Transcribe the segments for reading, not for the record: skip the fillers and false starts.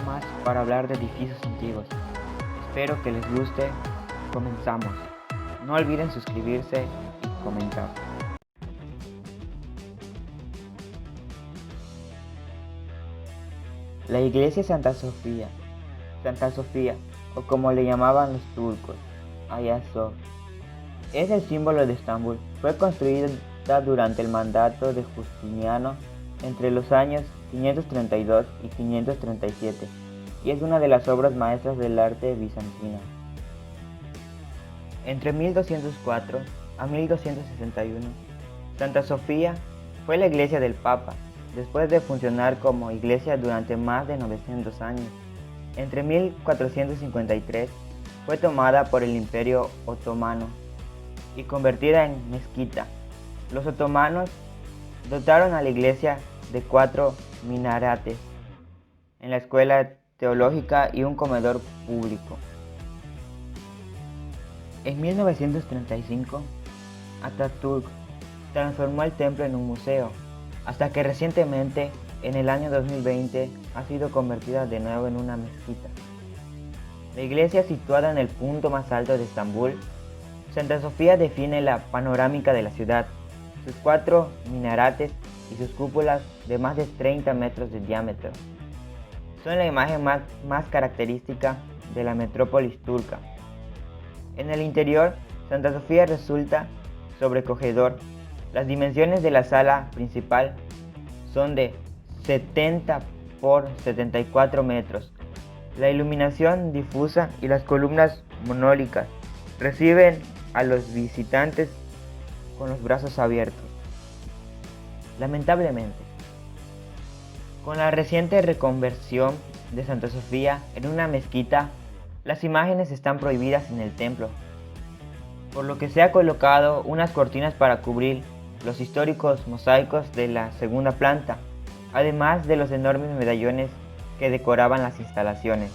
más para hablar de edificios antiguos. Espero que les guste. Comenzamos. No olviden suscribirse y comentar. La iglesia Santa Sofía, o como le llamaban los turcos, Hagia Sophia, es el símbolo de Estambul. Fue construida durante el mandato de Justiniano entre los años 532 y 537 y es una de las obras maestras del arte bizantino. Entre 1204 a 1261, Santa Sofía fue la iglesia del Papa, después de funcionar como iglesia durante más de 900 años. Entre 1453 fue tomada por el Imperio Otomano y convertida en mezquita. Los otomanos dotaron a la iglesia de 4 minaretes en la escuela teológica y un comedor público. En 1935, Atatürk transformó el templo en un museo, hasta que recientemente, en el año 2020, ha sido convertida de nuevo en una mezquita. La iglesia, situada en el punto más alto de Estambul, Santa Sofía, define la panorámica de la ciudad. Sus 4 minaretes y sus cúpulas de más de 30 metros de diámetro son la imagen más característica de la metrópolis turca. En el interior, Santa Sofía resulta sobrecogedor. Las dimensiones de la sala principal son de 70 por 74 metros. La iluminación difusa y las columnas monolíticas reciben a los visitantes con los brazos abiertos. Lamentablemente, con la reciente reconversión de Santa Sofía en una mezquita, las imágenes están prohibidas en el templo, por lo que se ha colocado unas cortinas para cubrir los históricos mosaicos de la segunda planta, además de los enormes medallones que decoraban las instalaciones.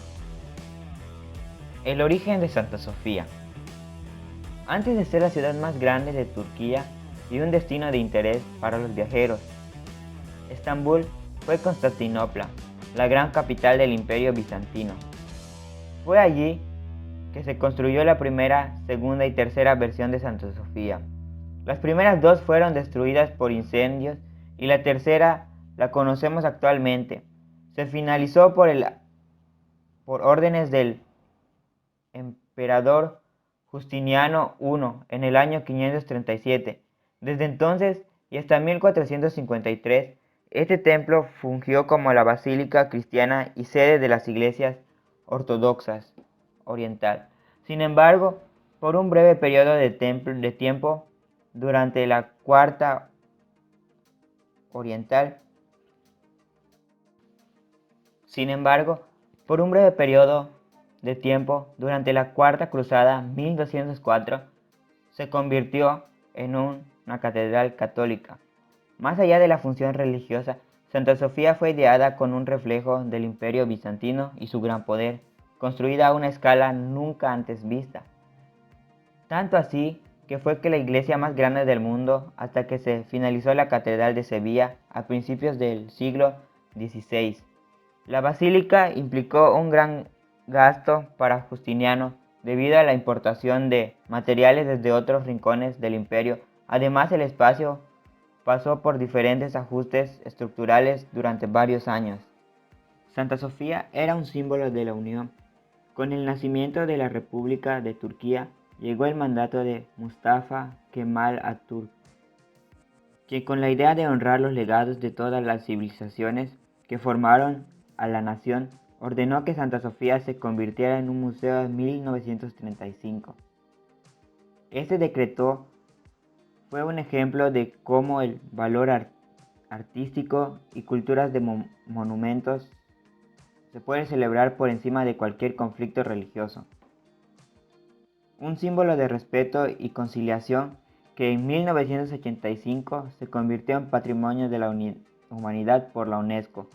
El origen de Santa Sofía. Antes de ser la ciudad más grande de Turquía y un destino de interés para los viajeros, Estambul fue Constantinopla, la gran capital del Imperio Bizantino. Fue allí que se construyó la primera, segunda y tercera versión de Santa Sofía. Las primeras dos fueron destruidas por incendios y la tercera la conocemos actualmente. Se finalizó por órdenes del emperador Justiniano I en el año 537. Desde entonces y hasta 1453, este templo fungió como la basílica cristiana y sede de las iglesias ortodoxas oriental. Sin embargo, por un breve periodo de tiempo, durante la Cuarta Oriental, durante la Cuarta Cruzada 1204, se convirtió en una catedral católica. Más allá de la función religiosa, Santa Sofía fue ideada con un reflejo del Imperio Bizantino y su gran poder, construida a una escala nunca antes vista. Tanto así que fue la iglesia más grande del mundo hasta que se finalizó la Catedral de Sevilla a principios del siglo XVI. La basílica implicó un gran gasto para Justiniano debido a la importación de materiales desde otros rincones del imperio. Además, el espacio pasó por diferentes ajustes estructurales durante varios años. Santa Sofía era un símbolo de la unión. Con el nacimiento de la República de Turquía, llegó el mandato de Mustafa Kemal Atatürk, quien, con la idea de honrar los legados de todas las civilizaciones que formaron a la nación, ordenó que Santa Sofía se convirtiera en un museo en 1935. Este decreto fue un ejemplo de cómo el valor artístico y culturas de monumentos se puede celebrar por encima de cualquier conflicto religioso. Un símbolo de respeto y conciliación que en 1985 se convirtió en Patrimonio de la Humanidad por la UNESCO,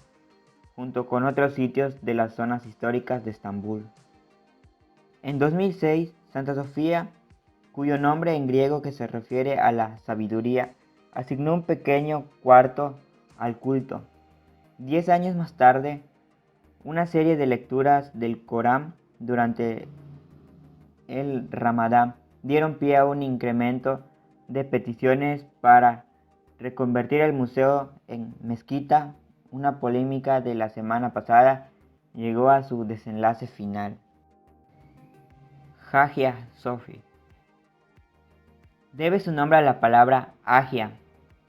junto con otros sitios de las zonas históricas de Estambul. En 2006, Santa Sofía, cuyo nombre en griego que se refiere a la sabiduría, asignó un pequeño cuarto al culto. 10 años más tarde, Una serie de lecturas del Corán durante el Ramadán dieron pie a un incremento de peticiones para reconvertir el museo en mezquita. Una polémica de la semana pasada llegó a su desenlace final. Hagia Sophia debe su nombre a la palabra Hagia,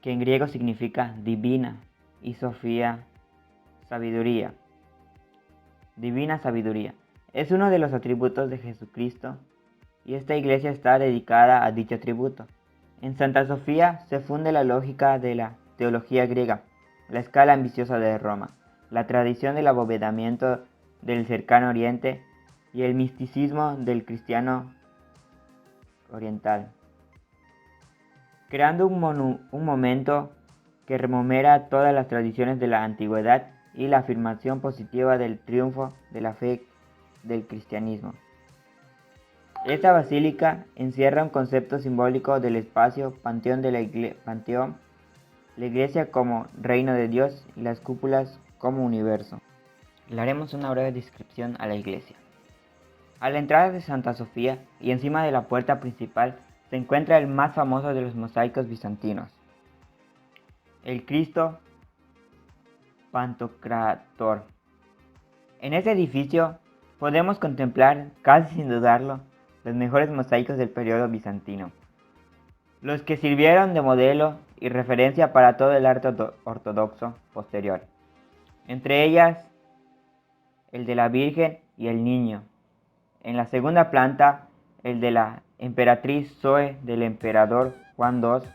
que en griego significa divina, y Sofía, sabiduría. Divina sabiduría. Es uno de los atributos de Jesucristo y esta iglesia está dedicada a dicho atributo. En Santa Sofía se funde la lógica de la teología griega, la escala ambiciosa de Roma, la tradición del abovedamiento del cercano oriente y el misticismo del cristiano oriental, creando un momento que rememora todas las tradiciones de la antigüedad y la afirmación positiva del triunfo de la fe del cristianismo. Esta basílica encierra un concepto simbólico del espacio panteón de la iglesia como reino de Dios y las cúpulas como universo. Le haremos una breve descripción a la iglesia. A la entrada de Santa Sofía y encima de la puerta principal se encuentra el más famoso de los mosaicos bizantinos, el Cristo Pantocrator. En este edificio podemos contemplar, casi sin dudarlo, los mejores mosaicos del periodo bizantino, los que sirvieron de modelo y referencia para todo el arte ortodoxo posterior, entre ellas el de la Virgen y el Niño. En la segunda planta, el de la emperatriz Zoe del emperador Juan II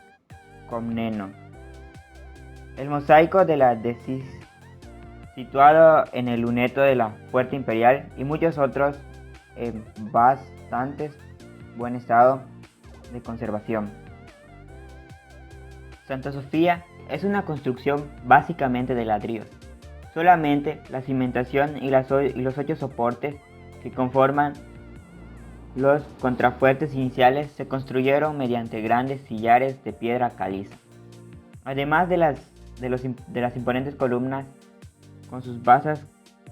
Comneno. El mosaico de la Decis, situado en el luneto de la Puerta Imperial, y muchos otros en bastante buen estado de conservación. Santa Sofía es una construcción básicamente de ladrillos. Solamente la cimentación y los 8 soportes que conforman los contrafuertes iniciales se construyeron mediante grandes sillares de piedra caliza. Además de las imponentes columnas con sus basas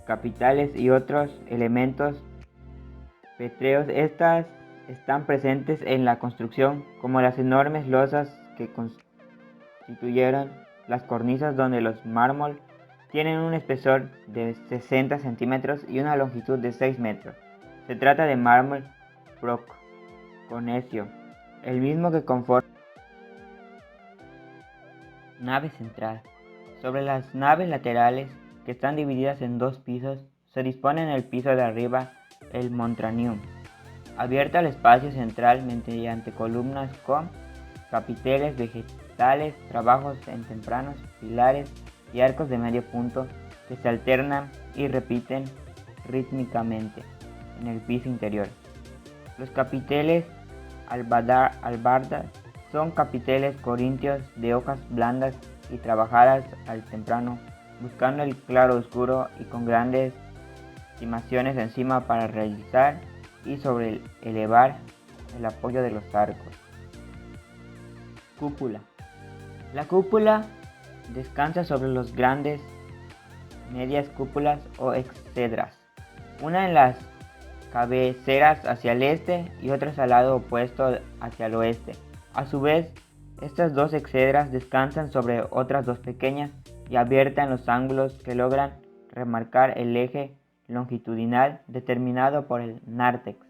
capitales y otros elementos petréleos, estas están presentes en la construcción, como las enormes losas que constituyeron las cornisas, donde los mármol tienen un espesor de 60 centímetros y una longitud de 6 metros. Se trata de mármol Procónesio, el mismo que conforma la nave central. Sobre las naves laterales, que están divididas en 2 pisos, se dispone en el piso de arriba el Montranium, abierto al espacio central mediante columnas con capiteles vegetales, trabajos en tempranos, pilares y arcos de medio punto que se alternan y repiten rítmicamente en el piso interior. Los capiteles albardas son capiteles corintios de hojas blandas y trabajadas al temprano, buscando el claro oscuro y con grandes cimaciones encima para realizar y sobre elevar el apoyo de los arcos. Cúpula. La cúpula descansa sobre los grandes medias cúpulas o exedras, una en las cabeceras hacia el este y otras al lado opuesto hacia el oeste. A su vez, estas 2 exedras descansan sobre otras 2 pequeñas y abiertas en los ángulos que logran remarcar el eje longitudinal determinado por el nártex.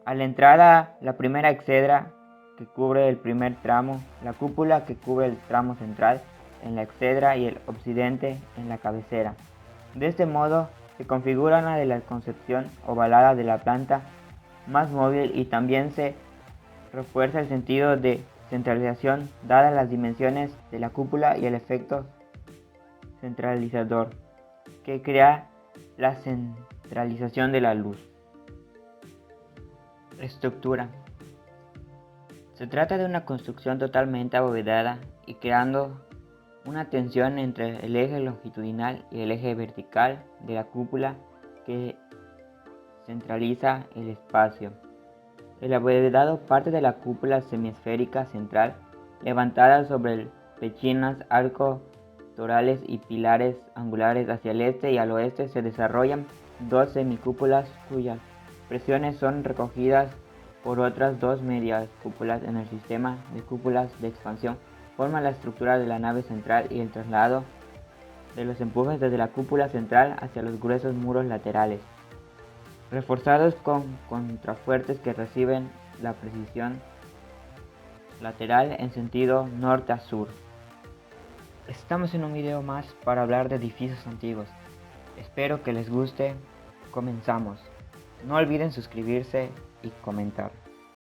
A la entrada, la primera exedra que cubre el primer tramo, la cúpula que cubre el tramo central en la exedra y el occidente en la cabecera. De este modo se configura una de la concepción ovalada de la planta más móvil, y también se refuerza el sentido de centralización dadas las dimensiones de la cúpula y el efecto centralizador que crea la centralización de la luz. Estructura. Se trata de una construcción totalmente abovedada y creando una tensión entre el eje longitudinal y el eje vertical de la cúpula que centraliza el espacio. El abovedado parte de la cúpula semiesférica central, levantada sobre el pechinas arco torales y pilares angulares hacia el este y al oeste se desarrollan dos semicúpulas cuyas presiones son recogidas por otras dos medias cúpulas en el sistema de cúpulas de expansión. Forman la estructura de la nave central y el traslado de los empujes desde la cúpula central hacia los gruesos muros laterales, reforzados con contrafuertes que reciben la precisión lateral en sentido norte a sur. Estamos en un video más para hablar de edificios antiguos. Espero que les guste. Comenzamos. No olviden suscribirse y comentar.